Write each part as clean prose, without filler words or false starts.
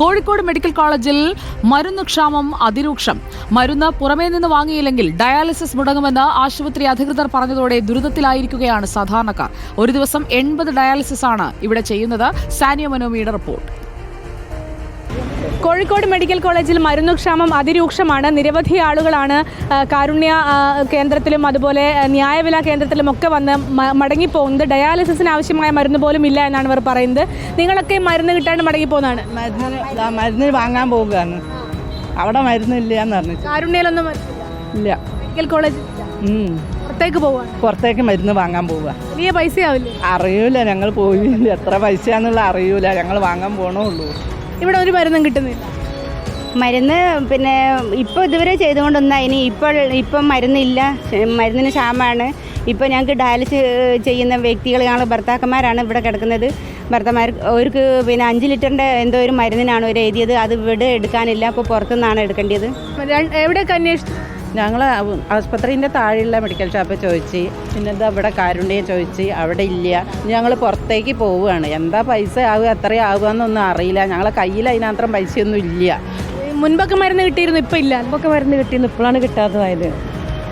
Kozhikode medical കോളേജിൽ മരുന്ന് ക്ഷാമം അതിരൂക്ഷം. മരുന്ന് പുറമേ നിന്ന് വാങ്ങിയില്ലെങ്കിൽ ഡയാലിസിസ് മുടങ്ങുമെന്ന് ആശുപത്രി അധികൃതർ പറഞ്ഞതോടെ ദുരിതത്തിലായിരിക്കുകയാണ് സാധാരണക്കാർ. ഒരു ദിവസം 80 ഡയാലിസിസ് ആണ് ഇവിടെ ചെയ്യുന്നത്. സാനിയ മനോമിയുടെ റിപ്പോർട്ട്. കോഴിക്കോട് മെഡിക്കൽ കോളേജിൽ മരുന്നുക്ഷാമം അതിരൂക്ഷമാണ്. നിരവധി ആളുകളാണ് കാരുണ്യ കേന്ദ്രത്തിലും അതുപോലെ ന്യായവില കേന്ദ്രത്തിലും ഒക്കെ വന്ന് മടങ്ങിപ്പോകുന്നത്. ഡയാലിസിസിന് ആവശ്യമായ മരുന്ന് പോലും ഇല്ല എന്നാണ് ഇവർ പറയുന്നത്. നിങ്ങളൊക്കെ മരുന്ന് കിട്ടാണ്ട് മടങ്ങിപ്പോകുന്നതാണ്? മരുന്ന് വാങ്ങാൻ പോവുകയാണ്. അവിടെ മരുന്നില്ല എന്ന് പറഞ്ഞു. കാരുണ്യയിലൊന്നും ഇല്ല. മെഡിക്കൽ കോളേജ് പുറത്തേക്ക് പോവാണ്. പുറത്തേക്ക് മരുന്ന് വാങ്ങാൻ പോവുക. വലിയ പൈസയാവില്ലേ? അറിയൂല, ഞങ്ങൾ പോയില്ല. എത്ര പൈസയാന്നുള്ള അറിയൂല. ഞങ്ങൾ വാങ്ങാൻ പോണുള്ളൂ. ഇവിടെ ഒരു മരുന്നും കിട്ടുന്നില്ല. മരുന്ന് പിന്നെ ഇപ്പോൾ ഇതുവരെ ചെയ്തുകൊണ്ടൊന്നും ഇനി ഇപ്പം മരുന്നില്ല. മരുന്നിന് ക്ഷാമമാണ്. ഇപ്പോൾ ഞങ്ങൾക്ക് ഡയാലിസിസ് ചെയ്യുന്ന വ്യക്തികൾ ഞങ്ങൾ ഭർത്താക്കന്മാരാണ് ഇവിടെ കിടക്കുന്നത്. ഭർത്താക്കന്മാർ അവർക്ക് പിന്നെ 5 ലിറ്ററിൻ്റെ എന്തോ ഒരു മരുന്നിനാണ് ഒരു എഴുതിയത്. അത് ഇവിടെ എടുക്കാനില്ല. അപ്പോൾ പുറത്തുനിന്നാണ് എടുക്കേണ്ടത്. എവിടെയൊക്കെ അന്വേഷിച്ചു? ഞങ്ങൾ ആസ്പത്രീൻ്റെ താഴെയുള്ള മെഡിക്കൽ ഷോപ്പിൽ ചോദിച്ച്, പിന്നെ എന്താ ഇവിടെ കാരുണ്യം ചോദിച്ച്, അവിടെ ഇല്ല. ഞങ്ങൾ പുറത്തേക്ക് പോവുകയാണ്. എന്താ പൈസ ആവുക, എത്രയും ആവുകയെന്നൊന്നും അറിയില്ല. ഞങ്ങളെ കയ്യിൽ അതിനത്രയും പൈസയൊന്നും ഇല്ല. മുൻപൊക്കെ മരുന്ന് കിട്ടിയിരുന്നു, ഇപ്പം ഇല്ല. മുൻപൊക്കെ മരുന്ന് കിട്ടിയിരുന്നു, ഇപ്പോഴാണ് കിട്ടാത്തതായത്.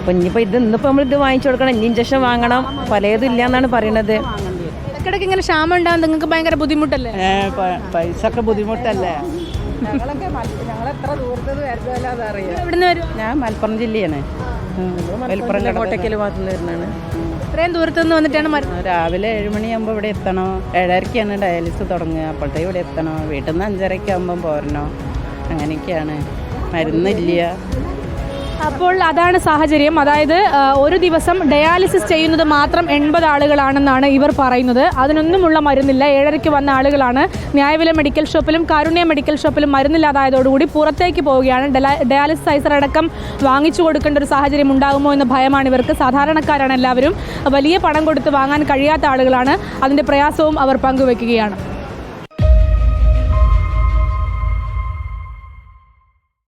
അപ്പം ഇനിയിപ്പോൾ ഇന്നിപ്പോൾ നമ്മളിത് വാങ്ങിച്ചു കൊടുക്കണം, ഇനി ഇഞ്ചക്ഷൻ വാങ്ങണം, പലതും ഇല്ല എന്നാണ് പറയുന്നത്. ഇടയ്ക്കിടയ്ക്ക് ഇങ്ങനെ ക്ഷാമം ഉണ്ടാകും. നിങ്ങൾക്ക് ഭയങ്കര ബുദ്ധിമുട്ടല്ലേ? പൈസ ഒക്കെ ബുദ്ധിമുട്ടല്ലേ? ഞങ്ങളെത്ര ദൂരത്തത് വരുന്നതല്ല അതറിയാം. എവിടുന്ന് വരും? ഞാൻ മലപ്പുറം ജില്ലയാണ്. മലപ്പുറം കോട്ടയ്ക്കൽ ഭാഗത്ത് വരുന്നതാണ്. ഇത്രയും ദൂരത്തുനിന്ന് വന്നിട്ടാണ് മരുന്ന്. രാവിലെ 7 മണിയാകുമ്പോൾ ഇവിടെ എത്തണോ. 7:30ക്കാണ് ഡയാലിസിസ് തുടങ്ങുക. അപ്പോഴത്തേക്ക് ഇവിടെ എത്തണോ. വീട്ടിൽ നിന്ന് 5:30 ആകുമ്പം പോരണോ. അങ്ങനെയൊക്കെയാണ്. മരുന്നില്ല. അപ്പോൾ അതാണ് സാഹചര്യം. അതായത് ഒരു ദിവസം ഡയാലിസിസ് ചെയ്യുന്നത് മാത്രം 80 ആളുകളാണെന്നാണ് ഇവർ പറയുന്നത്. അതിനൊന്നുമുള്ള മരുന്നില്ല. 7:30 വന്ന ആളുകളാണ്. ന്യായവില മെഡിക്കൽ ഷോപ്പിലും കാരുണ്യ മെഡിക്കൽ ഷോപ്പിലും മരുന്നില്ലാതായതോടുകൂടി പുറത്തേക്ക് പോവുകയാണ്. ഡയാലിസൈസർ അടക്കം വാങ്ങിച്ചു കൊടുക്കേണ്ട ഒരു സാഹചര്യം ഉണ്ടാകുമോ എന്ന ഭയമാണ് ഇവർക്ക്. സാധാരണക്കാരാണ് എല്ലാവരും. വലിയ പണം കൊടുത്ത് വാങ്ങാൻ കഴിയാത്ത ആളുകളാണ്. അതിൻ്റെ പ്രയാസവും അവർ പങ്കുവെക്കുകയാണ്.